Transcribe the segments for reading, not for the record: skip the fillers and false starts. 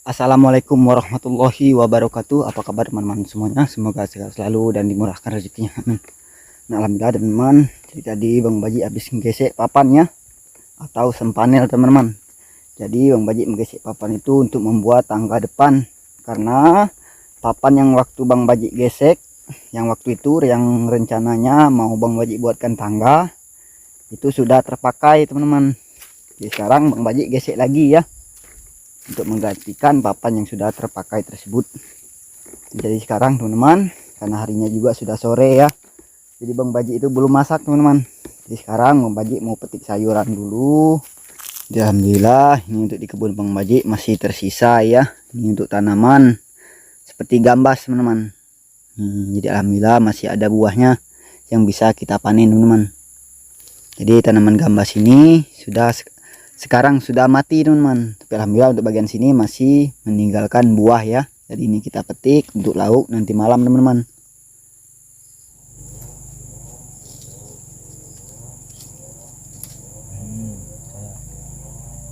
Assalamualaikum warahmatullahi wabarakatuh. Apa kabar teman-teman semuanya? Semoga sehat selalu dan dimurahkan rezekinya. Amin. Nah, alhamdulillah teman-teman. Jadi tadi Bang Baji habis menggesek papannya atau sempanel teman-teman. Jadi Bang Baji menggesek papan itu untuk membuat tangga depan, karena papan yang waktu Bang Baji gesek, yang waktu itu yang rencananya mau Bang Baji buatkan tangga, itu sudah terpakai teman-teman. Jadi sekarang Bang Baji gesek lagi ya, untuk menggantikan papan yang sudah terpakai tersebut. Jadi sekarang teman-teman, karena harinya juga sudah sore ya, jadi Bang Baji itu belum masak teman-teman. Jadi sekarang Bang Baji mau petik sayuran dulu. Jadi alhamdulillah ini untuk di kebun Bang Baji masih tersisa ya, ini untuk tanaman seperti gambas teman-teman. Jadi alhamdulillah masih ada buahnya yang bisa kita panen teman-teman. Jadi tanaman gambas ini sekarang sudah mati teman-teman, tapi alhamdulillah untuk bagian sini masih meninggalkan buah ya. Jadi ini kita petik untuk lauk nanti malam teman-teman.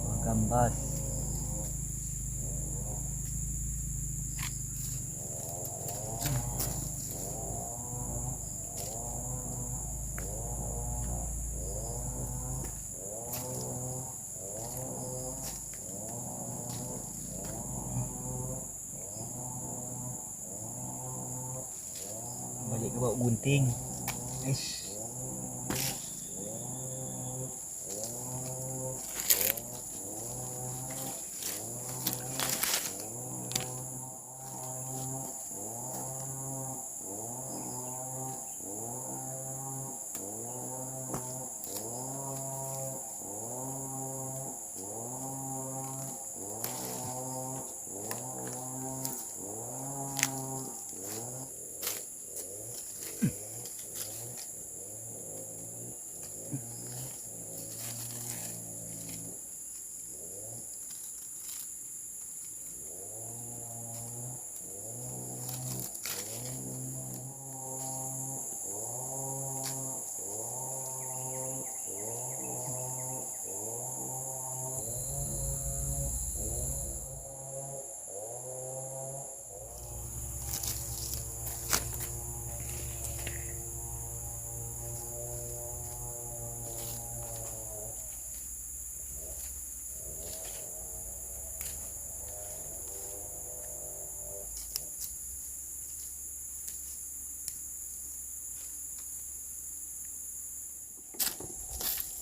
Buah gambas. Balik ke bawah gunting.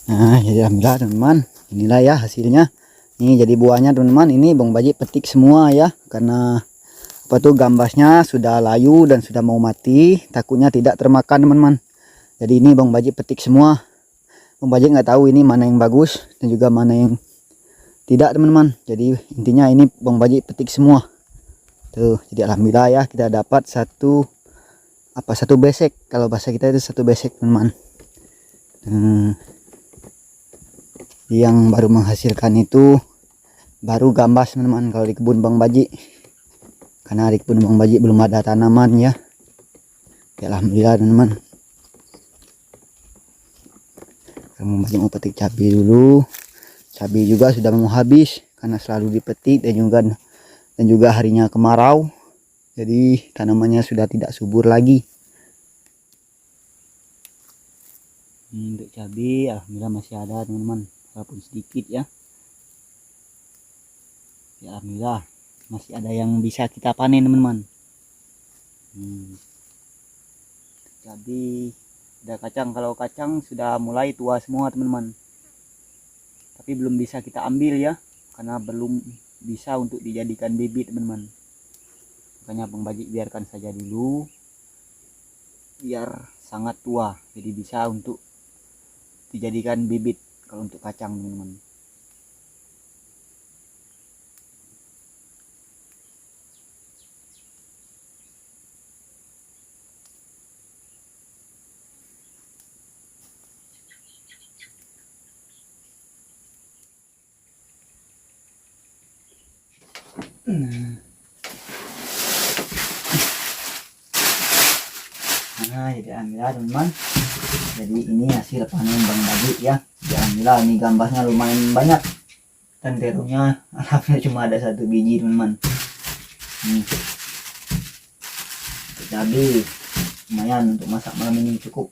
Nah, jadi alhamdulillah teman-teman, inilah ya hasilnya. Ini jadi buahnya teman-teman. Ini Bang Baji petik semua ya, karena apa tuh gambasnya sudah layu dan sudah mau mati, takutnya tidak termakan teman-teman. Jadi ini Bang Baji petik semua. Bang Baji nggak tahu ini mana yang bagus dan juga mana yang tidak teman-teman. Jadi intinya ini Bang Baji petik semua. Tuh, jadi alhamdulillah ya kita dapat satu besek. Kalau bahasa kita itu satu besek teman-teman. Yang baru menghasilkan itu baru gambas teman-teman kalau di kebun Bang Baji, karena di kebun Bang Baji belum ada tanaman ya. Alhamdulillah teman-teman. Bang Baji mau petik cabai dulu. Cabai juga sudah mau habis karena selalu dipetik dan juga harinya kemarau, jadi tanamannya sudah tidak subur lagi. Ini untuk cabai alhamdulillah masih ada teman-teman, walaupun sedikit ya. Ya alhamdulillah masih ada yang bisa kita panen teman-teman. Cabai, ada kacang. Kalau kacang sudah mulai tua semua teman-teman, tapi belum bisa kita ambil ya, karena belum bisa untuk dijadikan bibit teman-teman. Makanya Bang Baji biarkan saja dulu biar sangat tua, jadi bisa untuk dijadikan bibit kalau untuk kacang teman-teman. Nah, jadi alhamdulillah teman-teman, jadi ini hasil panen Bang Baji ya. Jadi alhamdulillah ini gambasnya lumayan banyak. Dan terongnya alhamdulillah cuma ada 1 biji teman-teman. Cabai lumayan untuk masak malam ini, cukup.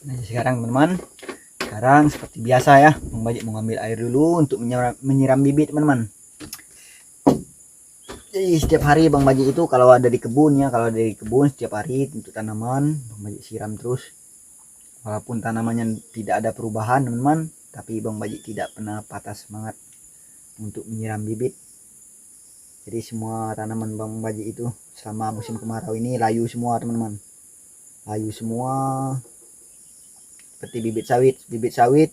Nah, sekarang teman-teman, sekarang seperti biasa ya, Bang Baji mau ngambil air dulu untuk menyiram bibit teman-teman. Jadi setiap hari Bang Baji itu kalau ada di kebun ya, kalau ada di kebun setiap hari untuk tanaman Bang Baji siram terus. Walaupun tanamannya tidak ada perubahan teman-teman, tapi Bang Baji tidak pernah patah semangat untuk menyiram bibit. Jadi semua tanaman Bang Baji itu selama musim kemarau ini layu semua teman-teman, layu semua. Seperti bibit sawit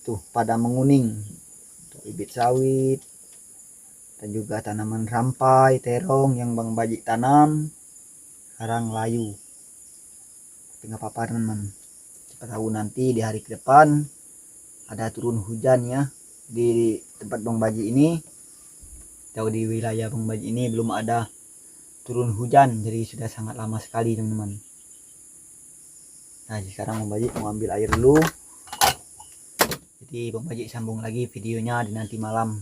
tuh pada menguning, bibit sawit, dan juga tanaman rampai, terong yang Bang Baji tanam sekarang layu. Tapi nggak apa-apa teman-teman, siapa tahu nanti di hari ke depan ada turun hujan ya. Di tempat Bang Baji ini, jauh di wilayah Bang Baji ini belum ada turun hujan, jadi sudah sangat lama sekali teman-teman. Nah sekarang Bang Baji mau ambil air dulu, jadi Bang Baji sambung lagi videonya di nanti malam.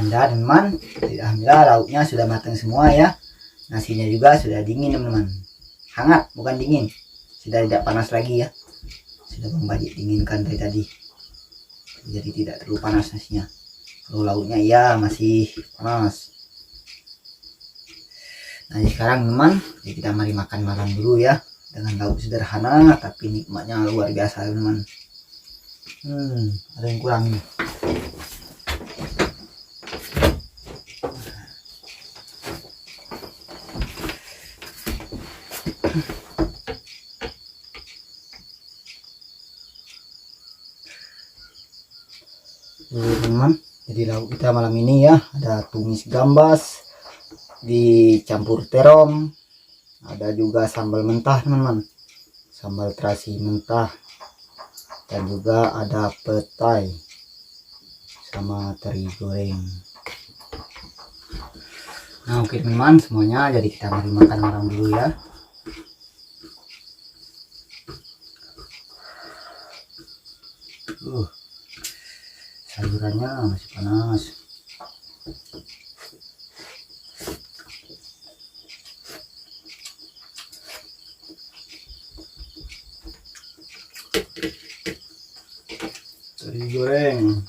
alhamdulillah teman-teman, alhamdulillah lauknya sudah matang semua ya. Nasinya juga sudah dingin teman-teman, hangat bukan dingin, sudah tidak panas lagi ya, sudah Bang Baji dinginkan dari tadi, jadi tidak terlalu panas nasinya. Kalau lauknya ya masih panas. Nah sekarang teman, kita mari makan malam dulu ya, dengan lauk sederhana tapi nikmatnya luar biasa teman. Ada yang kurang nih. Teman, jadi lauk kita malam ini ya, ada tumis gambas dicampur terong, ada juga sambal mentah teman-teman, sambal terasi mentah, dan juga ada petai sama teri goreng. Nah oke teman-teman semuanya, jadi kita mari makan malam dulu ya. Sayurannya masih panas. Teri goreng.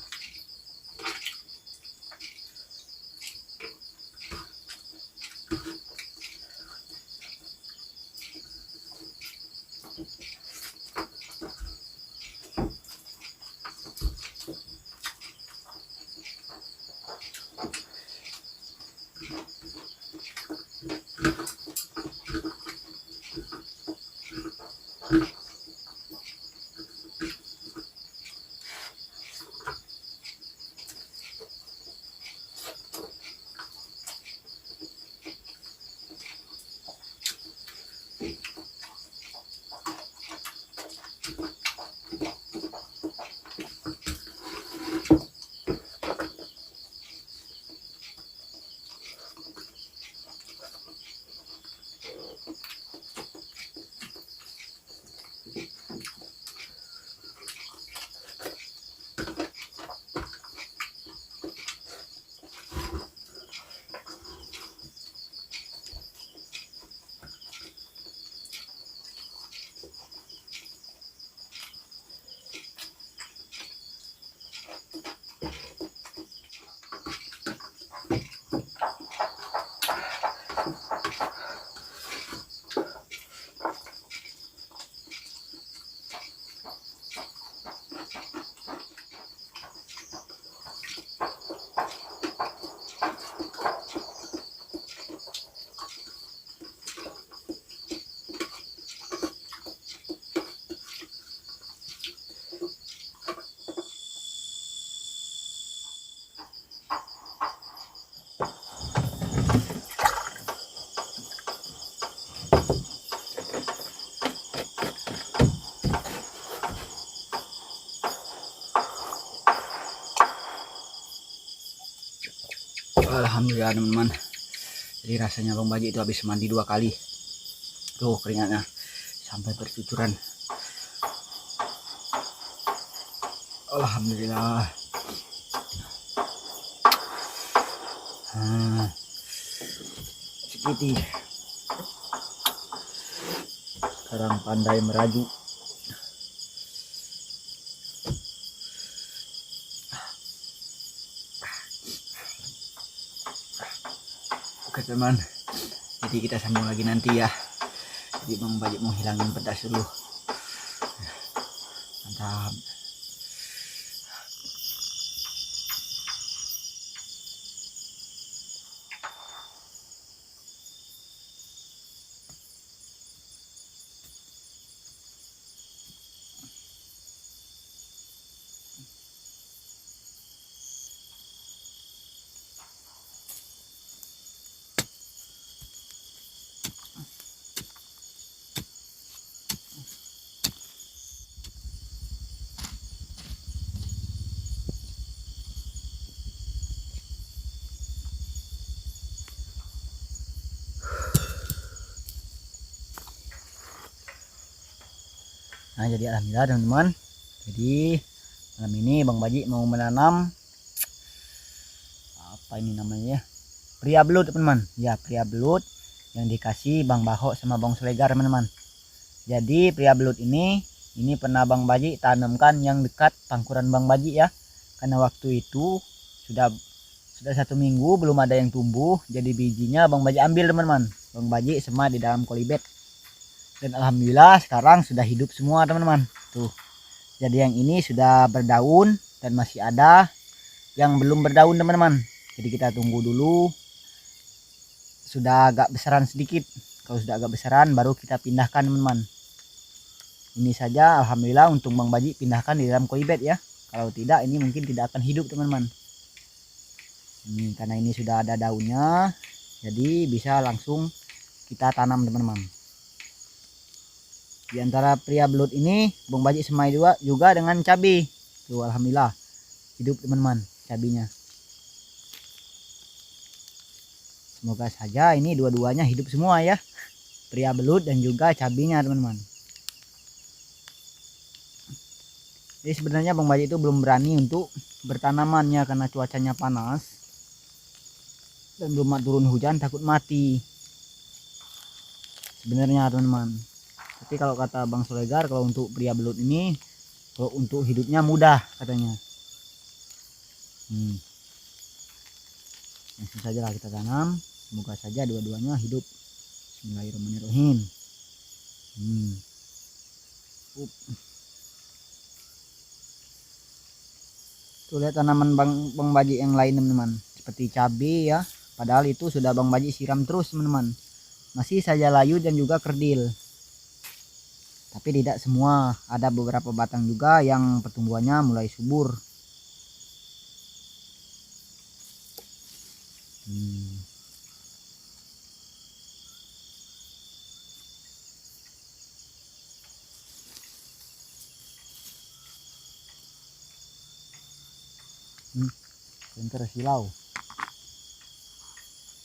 Alhamdulillah teman-teman, jadi rasanya Bang Baji itu habis mandi 2 kali tuh, keringatnya sampai bercucuran. Alhamdulillah. Sekiti sekarang pandai meraju. Oke teman, jadi kita sambung lagi nanti ya. Jadi Bang Baji mau hilangin pedas dulu. Mantap. Nah jadi alhamdulillah teman-teman, jadi malam ini Bang Baji mau menanam apa ini namanya ya, pria belut teman-teman ya, pria belut yang dikasih Bang Baho sama Bang Slegar teman-teman. Jadi pria belut ini pernah Bang Baji tanamkan yang dekat pangkuran Bang Baji ya, karena waktu itu sudah 1 minggu belum ada yang tumbuh, jadi bijinya Bang Baji ambil teman-teman, Bang Baji semua di dalam kolibet, dan alhamdulillah sekarang sudah hidup semua teman-teman tuh. Jadi yang ini sudah berdaun dan masih ada yang belum berdaun teman-teman, jadi kita tunggu dulu sudah agak besaran sedikit. Kalau sudah agak besaran baru kita pindahkan teman-teman. Ini saja alhamdulillah untuk Bang Baji pindahkan di dalam kolibet ya, kalau tidak ini mungkin tidak akan hidup teman-teman. Ini karena ini sudah ada daunnya, jadi bisa langsung kita tanam teman-teman. Di antara pria belut ini Bang Baji semai juga dengan cabai tuh, alhamdulillah hidup teman-teman cabainya. Semoga saja ini dua-duanya hidup semua ya, pria belut dan juga cabainya teman-teman. Jadi sebenarnya Bang Baji itu belum berani untuk bertanamannya karena cuacanya panas dan belum turun hujan, takut mati sebenarnya teman-teman. Tapi kalau kata Bang Slegar, kalau untuk pria belut ini kalau untuk hidupnya mudah katanya. Langsung saja lah kita tanam, semoga saja dua-duanya hidup. Bismillahirrahmanirrahim. Tuh lihat tanaman Bang Baji yang lain teman-teman, seperti cabai ya, padahal itu sudah Bang Baji siram terus teman-teman, masih saja layu dan juga kerdil. Tapi tidak semua, ada beberapa batang juga yang pertumbuhannya mulai subur. Pintar silau,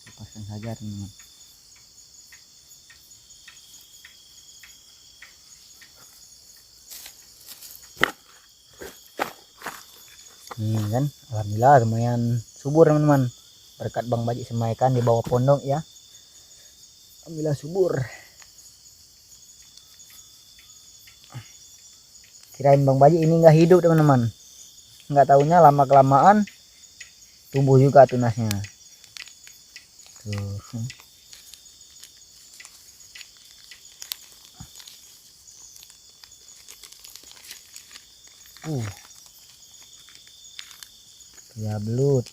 lepaskan saja teman-teman. Kan alhamdulillah lumayan subur teman-teman, berkat Bang Baji semaikan di bawah pondok ya, alhamdulillah subur. Kirain Bang Baji ini nggak hidup teman-teman, nggak taunya lama kelamaan tumbuh juga tunasnya tuh. Ya belut.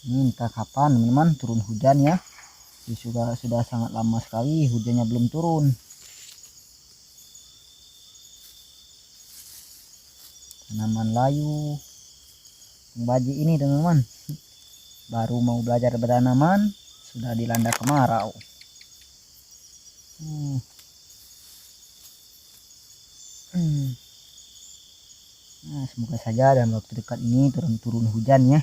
Ini entah kapan teman-teman turun hujan ya. Ini sudah sangat lama sekali hujannya belum turun. Tanaman layu Bang Baji ini teman-teman, baru mau belajar bertanaman sudah dilanda kemarau. Nah, semoga saja dalam waktu dekat ini turun hujan ya.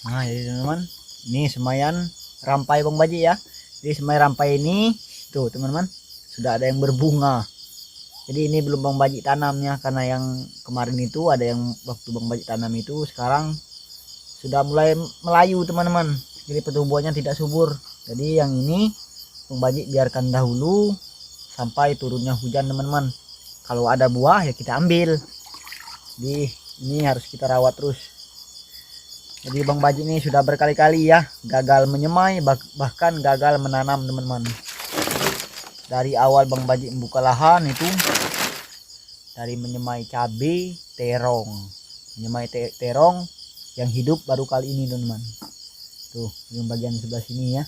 Nah jadi teman-teman, ini semayan rampai Bang Baji ya. Jadi semai rampai ini tuh teman-teman sudah ada yang berbunga. Jadi ini belum Bang Baji tanamnya, karena yang kemarin itu ada yang waktu Bang Baji tanam itu sekarang sudah mulai melayu teman-teman. Jadi pertumbuhannya tidak subur. Jadi yang ini Bang Baji biarkan dahulu sampai turunnya hujan teman-teman. Kalau ada buah ya kita ambil. Jadi ini harus kita rawat terus. Jadi Bang Baji ini sudah berkali-kali ya gagal menyemai, bahkan gagal menanam teman-teman. Dari awal Bang Baji membuka lahan itu dari menyemai cabai, terong, menyemai terong yang hidup baru kali ini teman-teman. Tuh yang bagian sebelah sini ya,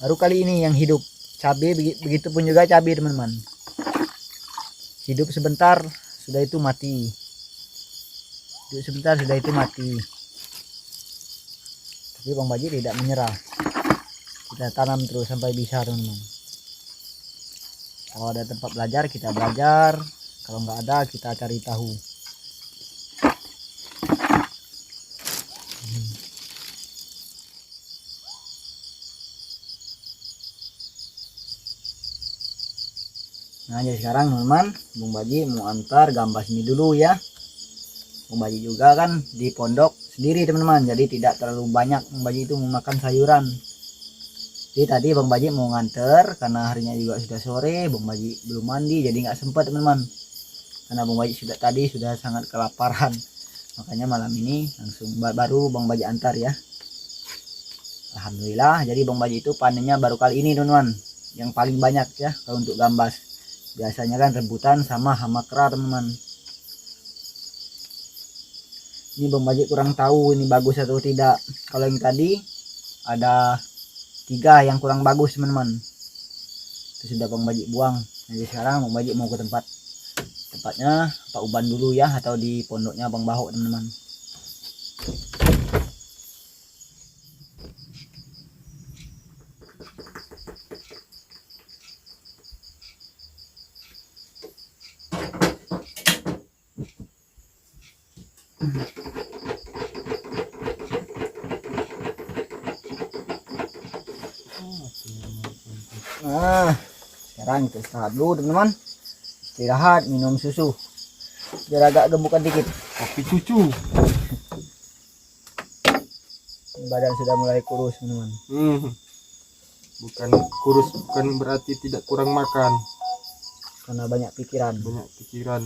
baru kali ini yang hidup. Cabai begitu pun juga cabai teman-teman, hidup sebentar sudah itu mati, hidup sebentar sudah itu mati. Tapi Bang Baji tidak menyerah, kita tanam terus sampai bisa teman-teman. Kalau ada tempat belajar kita belajar, kalau nggak ada kita cari tahu. Nah jadi sekarang teman-teman, Bung Baji mau antar gambas ini dulu ya. Bung Baji juga kan di pondok sendiri teman-teman, jadi tidak terlalu banyak Bung Baji itu memakan sayuran. Jadi tadi Bang Baji mau nganter karena harinya juga sudah sore, Bang Baji belum mandi jadi nggak sempat teman-teman. Karena Bang Baji sudah sangat kelaparan. Makanya malam ini langsung baru Bang Baji antar ya. Alhamdulillah, jadi Bang Baji itu panennya baru kali ini teman-teman. Yang paling banyak ya kalau untuk gambas. Biasanya kan rebutan sama hama kera teman-teman. Ini Bang Baji kurang tahu ini bagus atau tidak. Kalau yang tadi ada 3 yang kurang bagus teman-teman, itu sudah Bang Baji buang. Jadi sekarang Bang Baji mau ke tempatnya Pak Uban dulu ya, atau di pondoknya Bang Bahok teman-teman. Nah sekarang kita istirahat dulu teman-teman, istirahat minum susu biar agak gemukan dikit. Kopi cucu. Badan sudah mulai kurus teman-teman. Bukan kurus, bukan berarti tidak kurang makan, Karena banyak pikiran. banyak pikiran.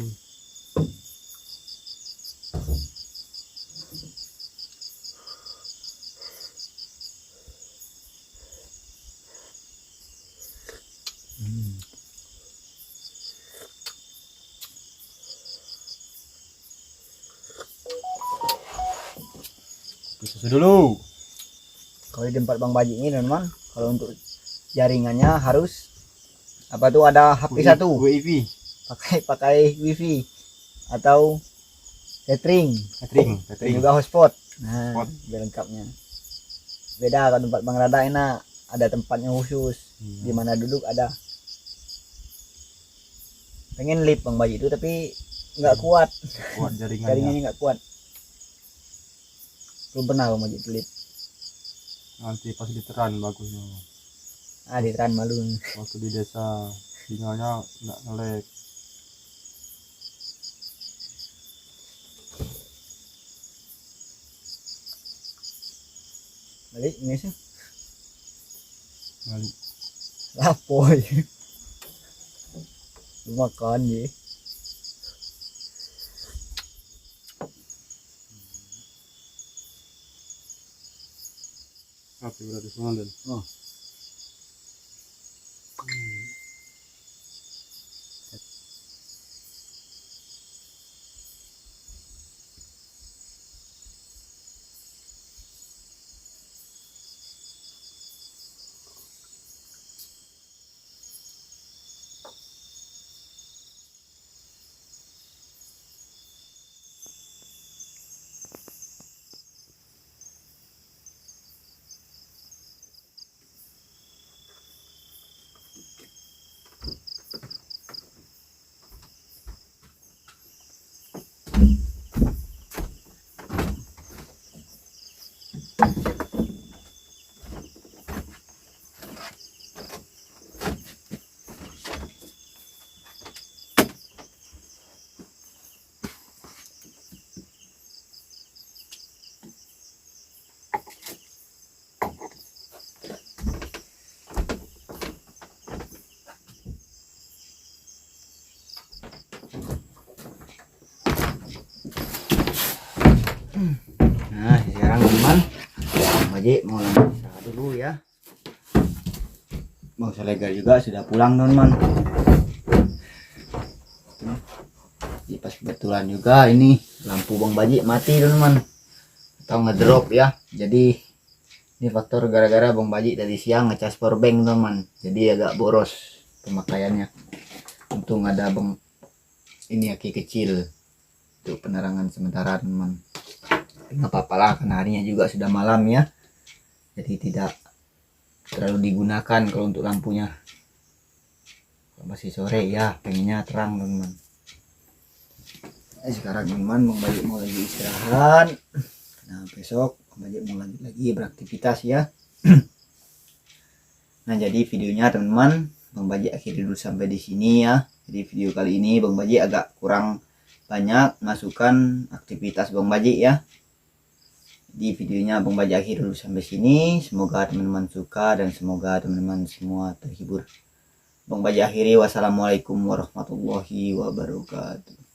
Susu dulu. Kalau di tempat Bang Baji ini teman-teman, kalau untuk jaringannya harus apa tuh, ada HP 1, WiFi, pakai wifi atau catering dan juga hotspot. Nah biar lengkapnya. Beda kalau tempat Bang Rada enak, ada tempatnya khusus. Di mana duduk ada. Pengen lip Bang Baji itu tapi nggak kuat, jaringannya nggak kuat. Belum pernah Bang Baji lip. Nanti pas diteran bagusnya. Diteran malu. Waktu di desa sinyalnya nggak nge-lag. Balik ini sih. Balik. Lapoy. Lu makan ya. Apa berarti semua dan? Oh. Nah sekarang teman Bang Baji mau lanjut istirahat dulu ya. Bang Salegar juga sudah pulang teman-teman. Jadi pas kebetulan juga ini lampu Bang Baji mati teman-teman, atau ngedrop ya. Jadi ini faktor gara-gara Bang Baji tadi siang ngecas powerbank teman, jadi agak boros pemakaiannya. Untung ada Bang ini aki kecil untuk penerangan sementara teman. Nggak apa-apa lah karena harinya juga sudah malam ya, jadi tidak terlalu digunakan kalau untuk lampunya. Kalau masih sore ya pengennya terang teman. Sekarang teman Bang Baji mau lagi istirahat. Nah besok Bang Baji mau lanjut lagi beraktivitas ya. Nah jadi videonya teman-teman Bang Baji akhiri dulu sampai di sini ya. Jadi video kali ini Bang Baji agak kurang banyak masukan aktivitas Bang Baji ya. Di videonya Bang Baji akhiri dulu sampai sini. Semoga teman-teman suka dan semoga teman-teman semua terhibur. Bang Baji akhiri, wassalamualaikum warahmatullahi wabarakatuh.